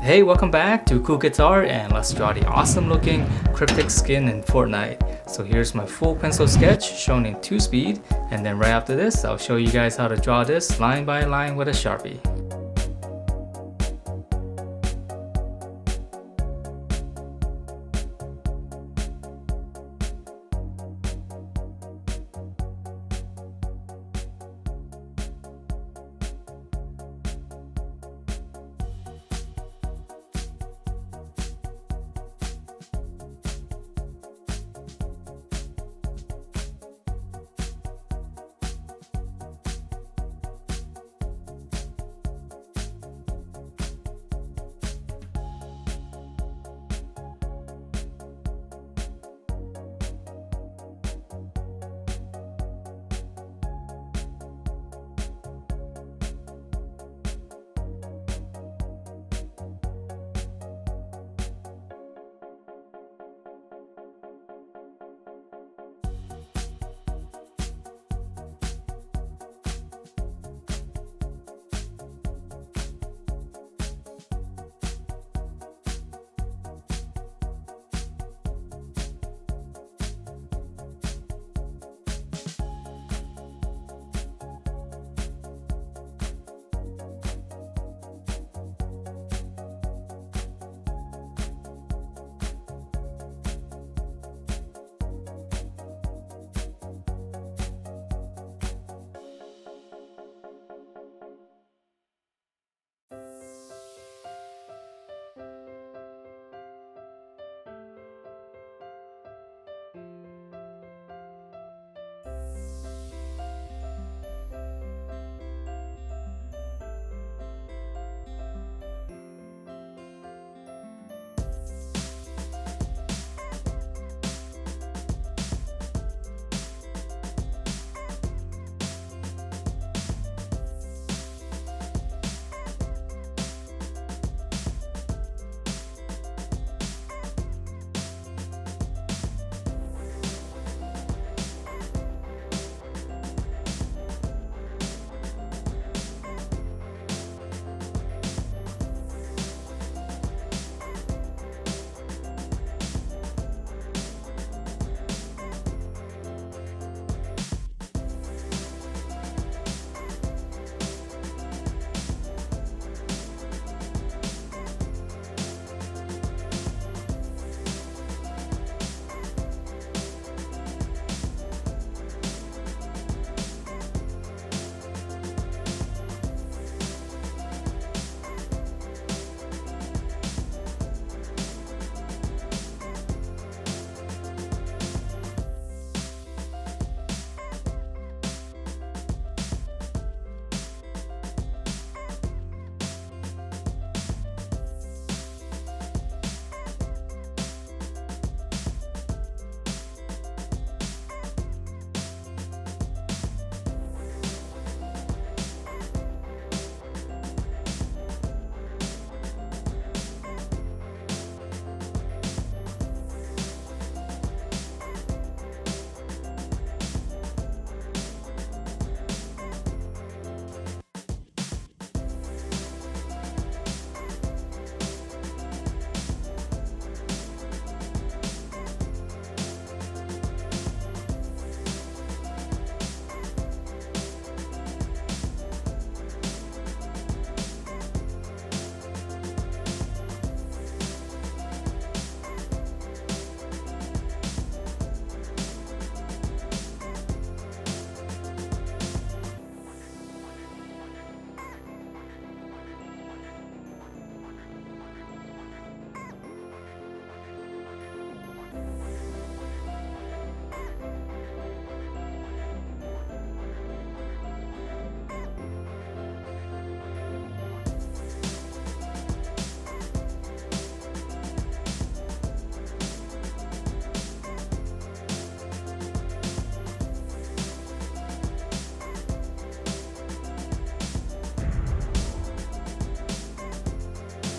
Hey, welcome back to Cool Guitar, and let's draw the awesome looking Cryptic skin in Fortnite. So here's my full pencil sketch shown in 2 speed, and then right after this I'll show you guys how to draw this line by line with a sharpie.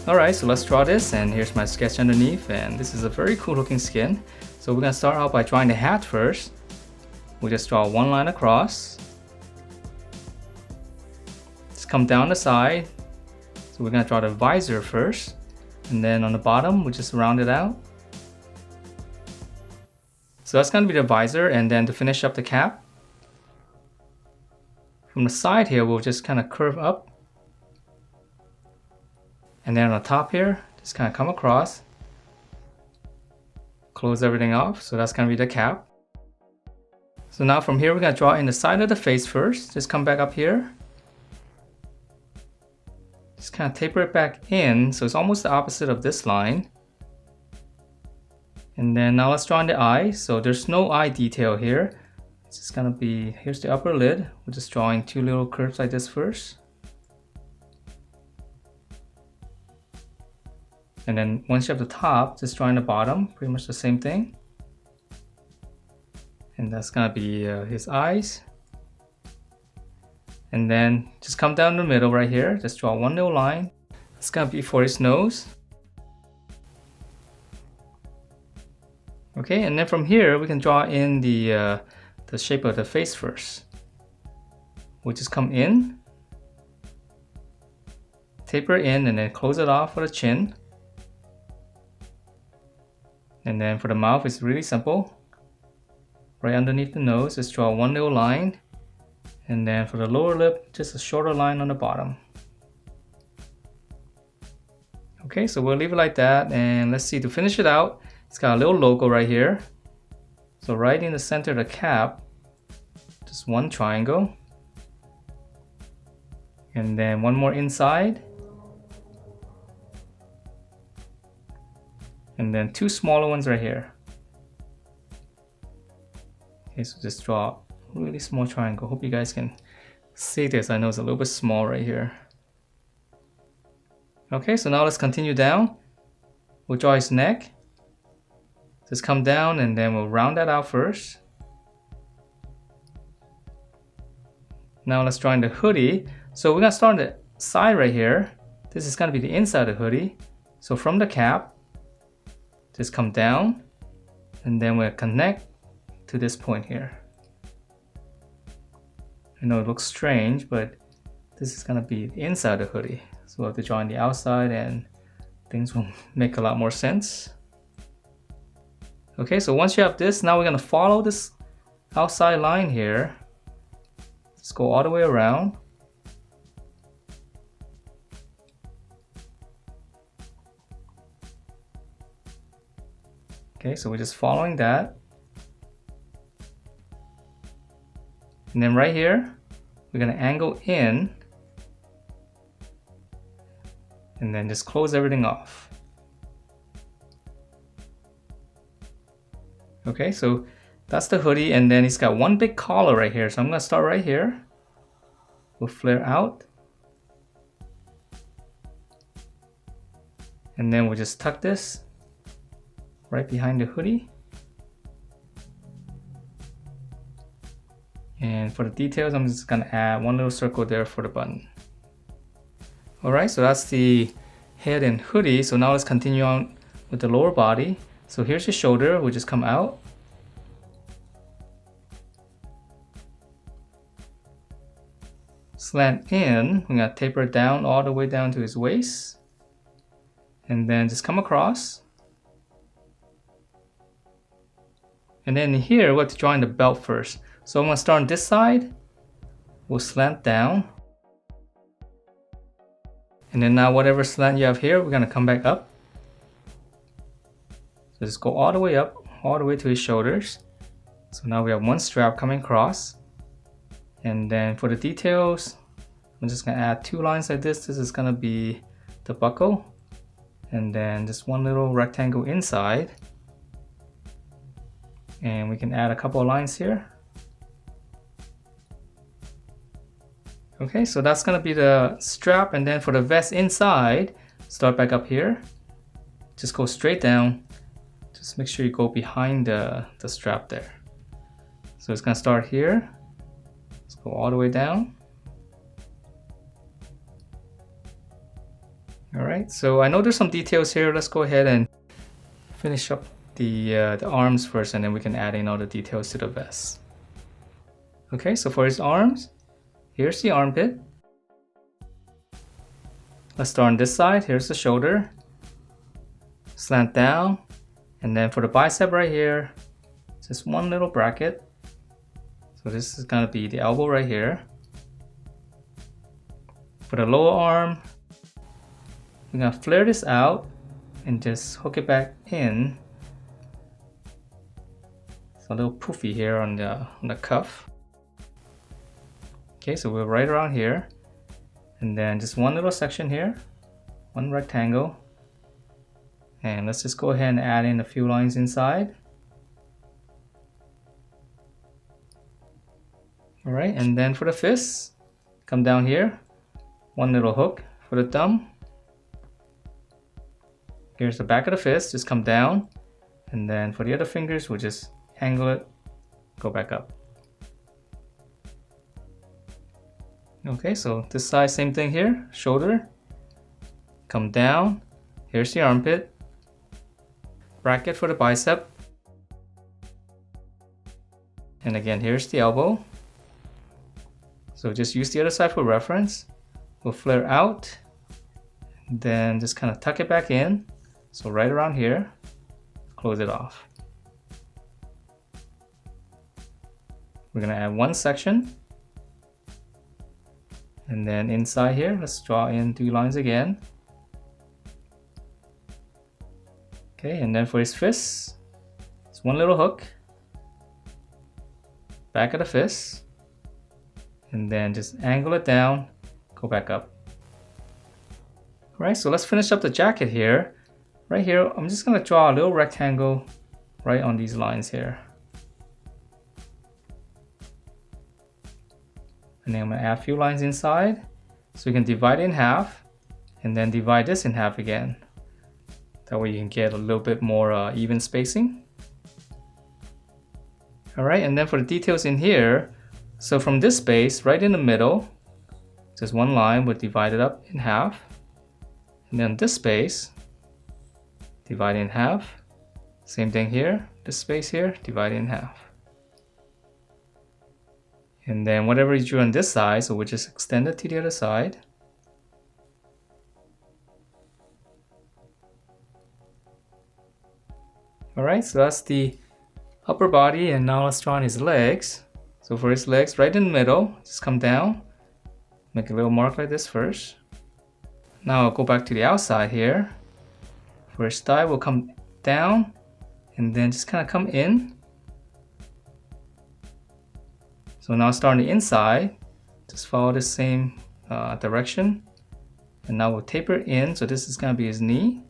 Alright, so let's draw this, and here's my sketch underneath, and this is a very cool looking skin. So we're gonna start out by drawing the hat first. We just draw one line across. Just come down the side. So we're gonna draw the visor first. And then on the bottom, we'll just round it out. So that's going to be the visor, and then to finish up the cap, from the side here, we'll just kind of curve up. And then on the top here, just kind of come across. Close everything off, so that's going to be the cap. So now from here, we're going to draw in the side of the face first. Just come back up here. Just kind of taper it back in, so it's almost the opposite of this line. And then now let's draw in the eye. So there's no eye detail here. It's just gonna be, here's the upper lid. We're just drawing two little curves like this first. And then once you have the top, just drawing the bottom, pretty much the same thing. And that's gonna be his eyes. And then just come down the middle right here, just draw one little line. It's gonna be for his nose. Okay, and then from here we can draw in the shape of the face first. We'll just come in, taper in, and then close it off for the chin. And then for the mouth, it's really simple. Right underneath the nose, just draw one little line. And then for the lower lip, just a shorter line on the bottom. Okay, so we'll leave it like that, and let's see, to finish it out, it's got a little logo right here. So right in the center of the cap, just one triangle. And then one more inside. And then two smaller ones right here. Okay, so just draw a really small triangle. Hope you guys can see this. I know it's a little bit small right here. Okay, so now let's continue down. We'll draw his neck. Just come down and then we'll round that out first. Now let's draw in the hoodie. So we're gonna start on the side right here. This is gonna be the inside of the hoodie. So from the cap, just come down and then we'll connect to this point here. I know it looks strange, but this is gonna be the inside of the hoodie. So we'll have to draw on the outside and things will make a lot more sense. Okay, so once you have this, now we're gonna follow this outside line here. Just go all the way around. Okay, so we're just following that. And then right here, we're gonna angle in and then just close everything off. Okay, so that's the hoodie, and then it's got one big collar right here. So I'm gonna start right here. We'll flare out. And then we'll just tuck this right behind the hoodie. And for the details, I'm just gonna add one little circle there for the button. Alright, so that's the head and hoodie. So now let's continue on with the lower body. So here's your shoulder, we'll just come out. Slant in, we're gonna taper it down all the way down to his waist. And then just come across. And then here, we have to draw in the belt first. So I'm gonna start on this side, we'll slant down. And then now whatever slant you have here, we're gonna come back up. So just go all the way up, all the way to his shoulders. So now we have one strap coming across. And then for the details, I'm just gonna add two lines like this. This is gonna be the buckle. And then just one little rectangle inside. And we can add a couple of lines here. Okay, so that's gonna be the strap, and then for the vest inside, start back up here. Just go straight down. Just make sure you go behind the strap there. So it's gonna start here. Let's go all the way down. All right, so I know there's some details here. Let's go ahead and finish up the arms first, and then we can add in all the details to the vest. Okay, so for his arms, here's the armpit. Let's start on this side. Here's the shoulder. slant down. And then for the bicep right here, just one little bracket. So this is gonna be the elbow right here. For the lower arm, we're gonna flare this out and just hook it back in. It's a little poofy here on the cuff. Okay, so we're right around here. And then just one little section here, one rectangle. And let's just go ahead and add in a few lines inside. All right, and then for the fist, come down here, one little hook for the thumb. Here's the back of the fist, just come down. And then for the other fingers, we'll just angle it, go back up. Okay, so this side, same thing here, shoulder, come down. Here's the armpit, bracket for the bicep. And again, here's the elbow. So just use the other side for reference. We'll flare out, then just kind of tuck it back in. So right around here, close it off. We're gonna add one section. And then inside here, let's draw in 3 lines again. Okay, and then for his fist, it's one little hook, back of the fist, and then just angle it down, go back up. All right, so let's finish up the jacket here. Right here, I'm just gonna draw a little rectangle right on these lines here. And then I'm gonna add a few lines inside. So you can divide it in half and then divide this in half again. That way you can get a little bit more even spacing. All right, and then for the details in here, so from this space right in the middle, just one line, we'll divide it up in half. And then this space, divide it in half. Same thing here, this space here, divide it in half. And then whatever you drew on this side, so we'll just extend it to the other side. Alright, so that's the upper body, and now let's draw on his legs. So for his legs, right in the middle, just come down, make a little mark like this first. Now I'll go back to the outside here. For his thigh, we'll come down, and then just kind of come in. So now start on the inside, just follow the same direction. And now we'll taper it in, so this is gonna be his knee.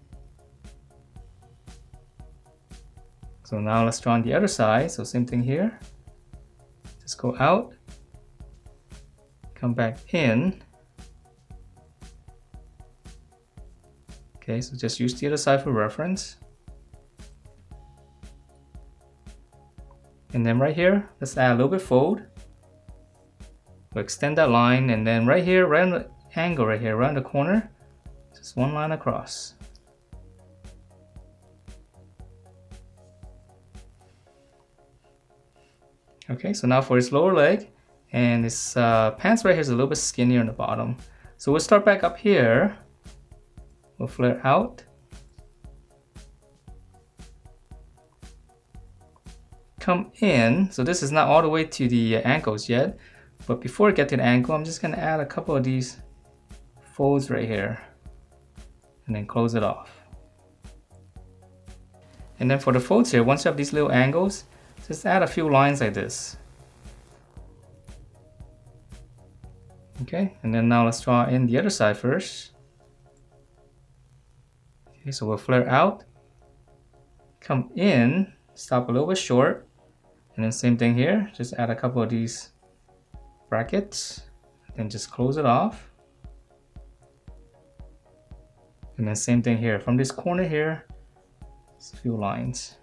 So now let's draw on the other side, so same thing here. Just go out, come back in. Okay, so just use the other side for reference. And then right here, let's add a little bit fold. We'll extend that line, and then right here, right on the angle right here, around the corner, just one line across. Okay, so now for his lower leg, and his pants right here is a little bit skinnier on the bottom. So we'll start back up here. We'll flare out. Come in, so this is not all the way to the ankles yet. But before I get to the ankle, I'm just gonna add a couple of these folds right here and then close it off. And then for the folds here, once you have these little angles, just add a few lines like this. Okay, and then now let's draw in the other side first. Okay, so we'll flare out, come in, stop a little bit short, and then same thing here, just add a couple of these brackets, then just close it off. And then same thing here, from this corner here, just a few lines.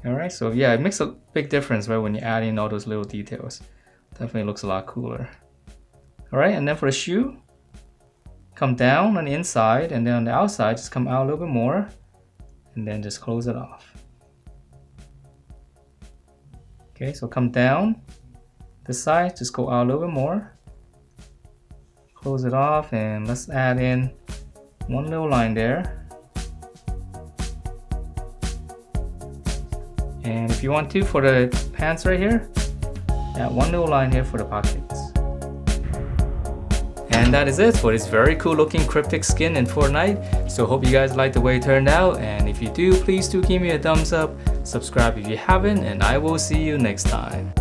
Alright, so yeah, it makes a big difference, right, when you add in all those little details. Definitely looks a lot cooler. Alright, and then for the shoe, come down on the inside, and then on the outside, just come out a little bit more, and then just close it off. Okay, so come down this side, just go out a little bit more, close it off, and let's add in One little line there. And if you want to, for the pants right here, add one little line here for the pockets. And that is it for this very cool looking Cryptic skin in Fortnite. So hope you guys like the way it turned out, and if you do, please do give me a thumbs up, subscribe if you haven't, and I will see you next time.